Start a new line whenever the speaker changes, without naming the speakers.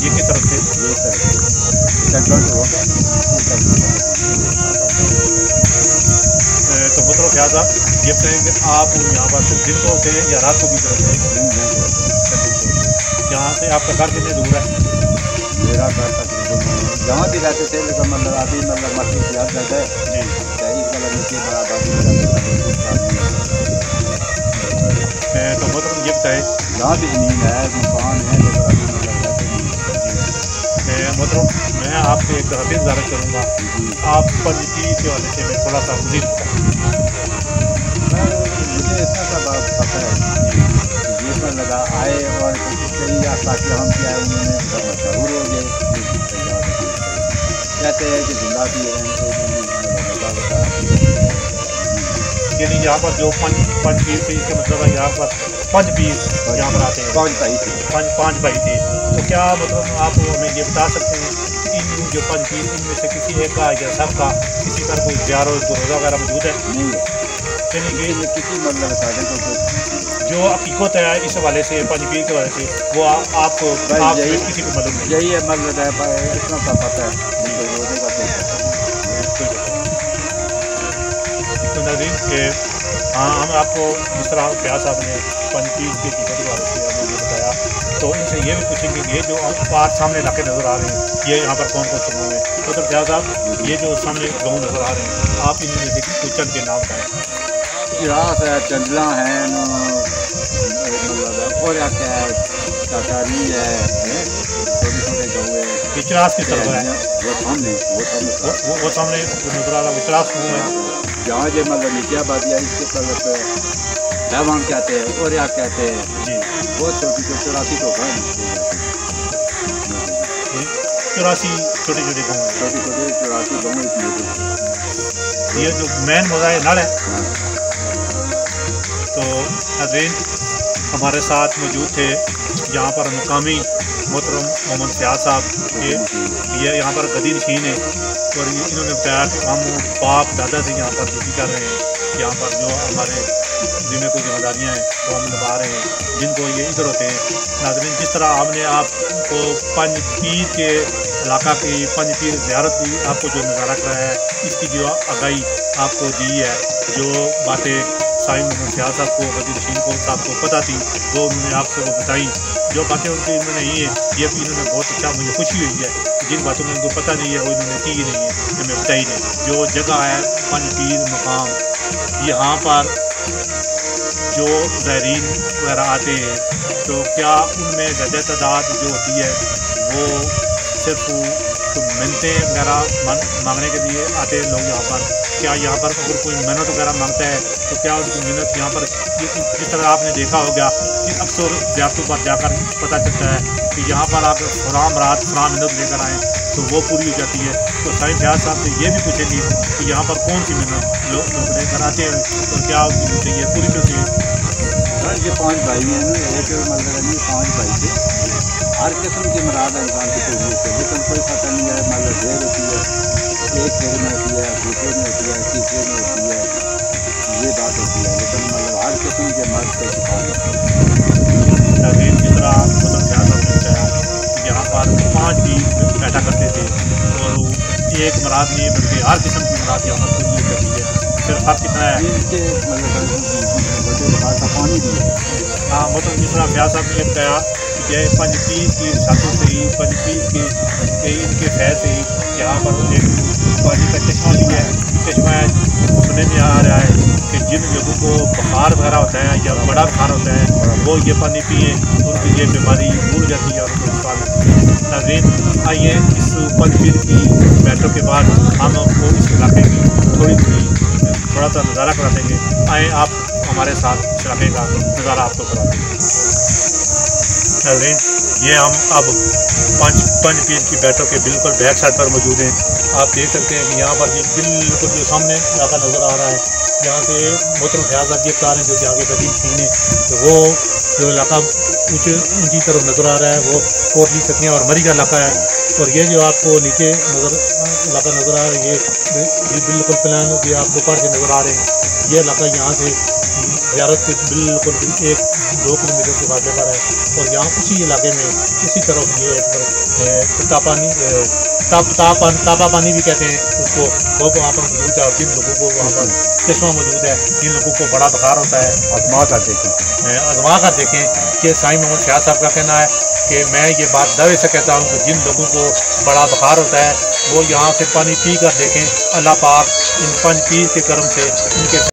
یہ کس طرف سے؟
یہ طرف سے ہو گیا
تو محترم فیاض صاحب یہ کہیں کہ آپ یہاں پر صرف دن کو ہوتے ہیں یا رات کو بھی ہوتے ہیں؟ یہاں سے آپ کا گھر کتنے دور ہے؟
میرا گھر تقریباً جہاں بھی رہتے تھے لیکن مطلب ابھی مطلب مسجد یاد رہتا ہے
جی
اس مطلب نیچے بڑا
تو محترم یہ بتائیں
جہاں بھی زمین ہے مکان ہے لیکن ابھی مطلب رہتے نہیں.
محترم میں آپ سے ایک حفیظ گزارش کروں گا آپ پنج پیر کے حوالے سے میں تھوڑا سا مزید
مجھے اتنا سا بات پتہ ہے یہ پر لگا آئے اور صحیح تاکہ ہم کیا ہے انہوں نے مشہور ہو گئے کہتے ہیں کہ زندہ بھی
یعنی یہاں پر جو پنج پیر تھے اس کا مطلب ہے یہاں پر پنج پیر یہاں پر آتے ہیں پانچ بھائی تھے تو کیا مطلب آپ ہمیں یہ بتا سکتے ہیں ان جو پنج پیر ان میں سے کسی ایک کا یا سب کا کسی پر کوئی زیارہ روزہ وغیرہ موجود ہے؟
نہیں
یعنی کہ
کسی مطلب سارے کو
جو حقیقت ہے اس حوالے سے پنج پیر کے حوالے سے وہ آپ کو کسی کو معلوم نہیں؟
یہی ہے مطلب ہے اتنا سا پتہ ہے
تو ناظرین کہ ہاں ہم آپ کو جس طرح فیاض صاحب نے پنج پیر کی حقیقت کے حوالے سے ہمیں یہ بتایا تو ان سے یہ بھی پوچھیں گے یہ جو آپ سامنے علاقے نظر آ رہے ہیں یہ یہاں پر کون کون سے گاؤں ہیں تو فیاض صاحب یہ جو سامنے گاؤں نظر آ رہے ہیں آپ ان میں سے کچھ چند کے نام بتائیں؟
چراس ہے چندلا ہے مطلب اور کیا ہے کاکاری ہے چھوٹے چھوٹے گاؤں ہے
چراس کس طرف ہے؟
وہ
سامنے نظر آ رہا ہے چراس گاؤں ہے
جہاں جو مطلب نیچے آبادی ہے اس کے طرف دیوان کہتے ہیں اور یا کہتے ہیں
جی
بہت چھوٹی چھوٹی 84 تو گھر
84 چھوٹے چھوٹے گاؤں ہیں
چھوٹی چھوٹی 84 گاؤں اس میں
یہ جو مین موضوع ہے نڑ ہے تو ناظرین ہمارے ساتھ موجود تھے یہاں پر مقامی محترم محمد فیاض صاحب یہ یہاں پر گدی نشین ہے اور انہوں نے بتایا کہ ہم باپ دادا سے یہاں پر ڈیوٹی کر رہے ہیں یہاں پر جو ہمارے ذمہ کو ذمہ داریاں ہیں وہ ہم نبھا رہے ہیں جن کو یہ ادھر ہوتے ہیں ناظرین جس طرح ہم نے آپ کو پنج پیر کے علاقہ کی پنج پیر زیارت کی آپ کو جو نظارہ کرایا ہے اس کی جو آگاہی آپ کو دی ہے جو باتیں سائن محمد فیاض صاحب کو غدیر نشین کو صاحب کو پتہ تھی وہ انہوں نے آپ سے وہ بتائی جو باتیں ان کی انہوں نے نہیں ہیں یہ بھی انہوں نے بہت اچھا مجھے خوشی ہوئی ہے جن باتوں میں ان کو پتہ نہیں ہے وہ انہوں نے کی ہی نہیں ہے ہمیں بتائی نہیں جو جگہ ہے پنج پیر مقام یہاں پر جو زائرین وغیرہ آتے ہیں تو کیا ان میں زیادہ تعداد جو ہوتی ہے وہ صرف منتیں وغیرہ مانگنے کے لیے آتے ہیں لوگ یہاں پر کیا یہاں پر اگر کوئی منت وغیرہ مانگتا ہے تو کیا ان کی منت یہاں پر جس طرح آپ نے دیکھا ہوگا کہ اکثر زیارتوں پر جا کر پتہ چلتا ہے کہ یہاں پر آپ فلاں مراد فلاں منت لے کر آئیں تو وہ پوری ہو جاتی ہے تو سائن فیاض صاحب سے یہ بھی پوچھیں گے کہ یہاں پر کون سی منت لوگ لے کر آتے ہیں اور کیا ان کی منتیں یہ پوری ہوتی ہیں؟
سر یہ 5 بھائی ہیں نا ایک مطلب نہیں 5 بھائی تھے ہر قسم کی مراد ہے انسان کی کوئی ہوتی ہے لیکن کوئی پتہ نہیں ہے مطلب دیر ہوتی ہے ایک دیر میں ہوتی ہے دوسرے میں ہوتی ہے تیسرے میں ہوتی ہے یہ بات ہوتی ہے لیکن مطلب ہر قسم کے مرد کے شکار ہوتے ہیں
جس طرح محترم فیاض صاحب نے بتایا کہ یہاں پر 5 بھی بیٹھا کرتے تھے اور ایک مراد نہیں بلکہ ہر قسم کی مراد یہاں پر پوری ہو جاتی ہے صرف فرق کتنا ہے
ان کے مطلب کا پانی بھی ہے
ہاں محترم جس طرح فیاض صاحب نے یہ بتایا کہ پنج پیر کی ساتھوں سے ہی پنج پیر کے ان کے خیر سے ہی یہاں پر ایک پانی کا چشمہ بھی ہے چشمہ سننے میں آ رہا ہے کہ جن لوگوں کو بخار وغیرہ ہوتا ہے یا بڑا بخار ہوتا ہے وہ یہ پانی پئیں تو ان کی یہ بیماری دور جاتی ہے اور ان کو شفا ملتی ہے ناظرین آئیے اس پنج پیر کی بیٹھک کے بعد ہم آپ کو اس علاقے کی تھوڑا سا نظارہ کرا دیں گے آئیں آپ ہمارے ساتھ اس علاقے کا نظارہ آپ کو کرا دیں گے ناظرین یہ ہم اب پنج پیر کی بیٹھک کے بالکل بیک سائڈ پر موجود ہیں آپ دیکھ سکتے ہیں کہ یہاں پر یہ بالکل جو سامنے علاقہ نظر آ رہا ہے یہاں سے محترم فیاض صاحب یہ بتا رہے ہیں جو یہاں کے قدیم نشین ہیں کہ وہ
جو علاقہ اونچی طرف نظر آ رہا ہے وہ کوٹلی سکنیا اور مری کا علاقہ ہے، اور یہ جو آپ کو نیچے علاقہ نظر آ رہا ہے یہ بالکل پلان یہ آپ کو پار سے نظر آ رہے ہیں۔ یہ علاقہ یہاں سے زیارت کے بالکل 1-2 کلومیٹر کے فاصلے پر ہے، اور یہاں اسی علاقے میں اسی طرف یہ ایک تاپا پانی بھی کہتے ہیں اس کو، وہ وہاں پر موجود ہے، اور جن لوگوں کو وہاں پر چشمہ موجود ہے، جن لوگوں کو بڑا بخار ہوتا ہے
آزما کر دیکھیں
کہ سائیں محمد شاہ صاحب کا کہنا ہے کہ میں یہ بات دعوے سے کہتا ہوں کہ جن لوگوں کو بڑا بخار ہوتا ہے وہ یہاں سے پانی پی کر دیکھیں، اللہ پاک ان 5 پیر کے کرم سے ان کے